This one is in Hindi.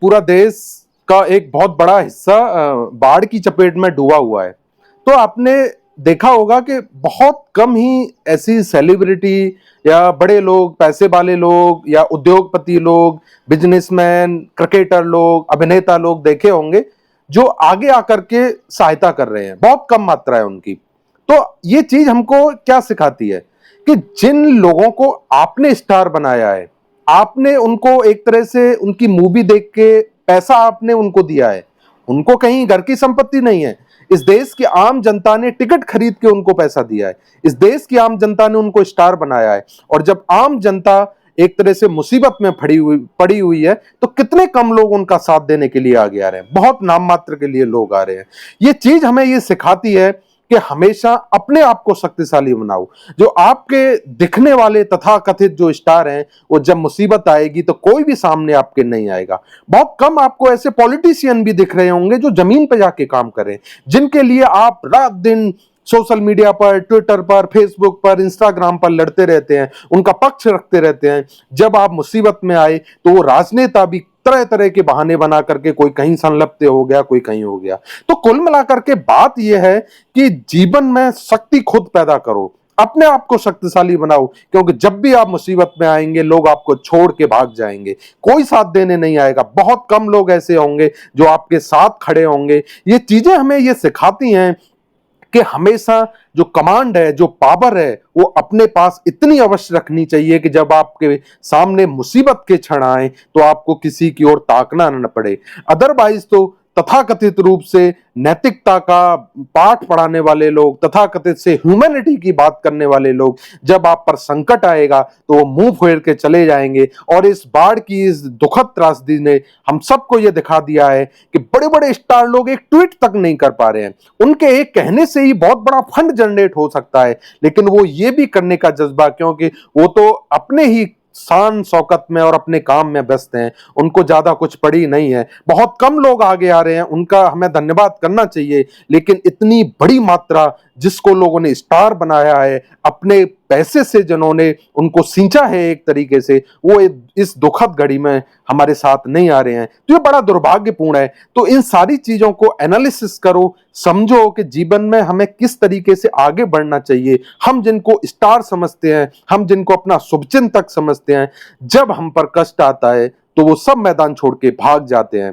पूरा देश का एक बहुत बड़ा हिस्सा बाढ़ की चपेट में डूबा हुआ है। तो आपने देखा होगा कि बहुत कम ही ऐसी सेलिब्रिटी या बड़े लोग, पैसे वाले लोग या उद्योगपति लोग, बिजनेसमैन, क्रिकेटर लोग, अभिनेता लोग देखे होंगे जो आगे आकर के सहायता कर रहे हैं। बहुत कम मात्रा है उनकी। तो ये चीज हमको क्या सिखाती है कि जिन लोगों को आपने स्टार बनाया है, आपने उनको एक तरह से उनकी मूवी देख के पैसा आपने उनको दिया है, उनको कहीं घर की संपत्ति नहीं है। इस देश की आम जनता ने टिकट खरीद के उनको पैसा दिया है। इस देश की आम जनता ने उनको स्टार बनाया है। और जब आम जनता एक तरह से मुसीबत में पड़ी हुई है तो कितने कम लोग उनका साथ देने के लिए आगे आ रहे हैं। बहुत नाम मात्र के लिए लोग आ रहे हैं। ये चीज हमें ये सिखाती है कि हमेशा अपने आप को शक्तिशाली बनाओ। जो आपके दिखने वाले तथाकथित जो स्टार हैं, वो जब मुसीबत आएगी तो कोई भी सामने आपके नहीं आएगा। बहुत कम आपको ऐसे पॉलिटिशियन भी दिख रहे होंगे जो जमीन पे जाके काम करें, जिनके लिए आप रात दिन सोशल मीडिया पर, ट्विटर पर, फेसबुक पर, इंस्टाग्राम पर लड़ते रहते हैं, उनका पक्ष रखते रहते हैं। जब आप मुसीबत में आए तो वो राजनेता भी तरह तरह के बहाने बना करके, कोई कहीं संलिप्त हो गया, कोई कहीं हो गया। तो कुल मिलाकर के बात यह है कि जीवन में शक्ति खुद पैदा करो, अपने आप को शक्तिशाली बनाओ, क्योंकि जब भी आप मुसीबत में आएंगे लोग आपको छोड़ के भाग जाएंगे, कोई साथ देने नहीं आएगा। बहुत कम लोग ऐसे होंगे जो आपके साथ खड़े होंगे। ये चीजें हमें ये सिखाती हैं कि हमेशा जो कमांड है, जो पावर है, वो अपने पास इतनी अवश्य रखनी चाहिए कि जब आपके सामने मुसीबत के क्षण आए तो आपको किसी की ओर ताकना न पड़े। अदरवाइज तो तथाकथित रूप से नैतिकता का पाठ पढ़ाने वाले लोग, तथाकथित से ह्यूमैनिटी की बात करने वाले लोग, जब आप पर संकट आएगा तो वो मुंह फेर के चले जाएंगे। और इस बाढ़ की इस दुखद त्रासदी ने हम सबको ये दिखा दिया है कि बड़े बड़े स्टार लोग एक ट्वीट तक नहीं कर पा रहे हैं। उनके एक कहने से ही बहुत बड़ा फंड जनरेट हो सकता है, लेकिन वो ये भी करने का जज्बा, क्योंकि वो तो अपने ही शान शौकत में और अपने काम में व्यस्त हैं, उनको ज्यादा कुछ पड़ी नहीं है। बहुत कम लोग आगे आ रहे हैं, उनका हमें धन्यवाद करना चाहिए। लेकिन इतनी बड़ी मात्रा जिसको लोगों ने स्टार बनाया है, अपने पैसे से जिन्होंने उनको सींचा है एक तरीके से, वो इस दुखद घड़ी में हमारे साथ नहीं आ रहे हैं। तो ये बड़ा दुर्भाग्यपूर्ण है। तो इन सारी चीजों को एनालिसिस करो, समझो कि जीवन में हमें किस तरीके से आगे बढ़ना चाहिए। हम जिनको स्टार समझते हैं, हम जिनको अपना शुभचिंतक समझते हैं, जब हम पर कष्ट आता है तो वो सब मैदान छोड़ के भाग जाते हैं।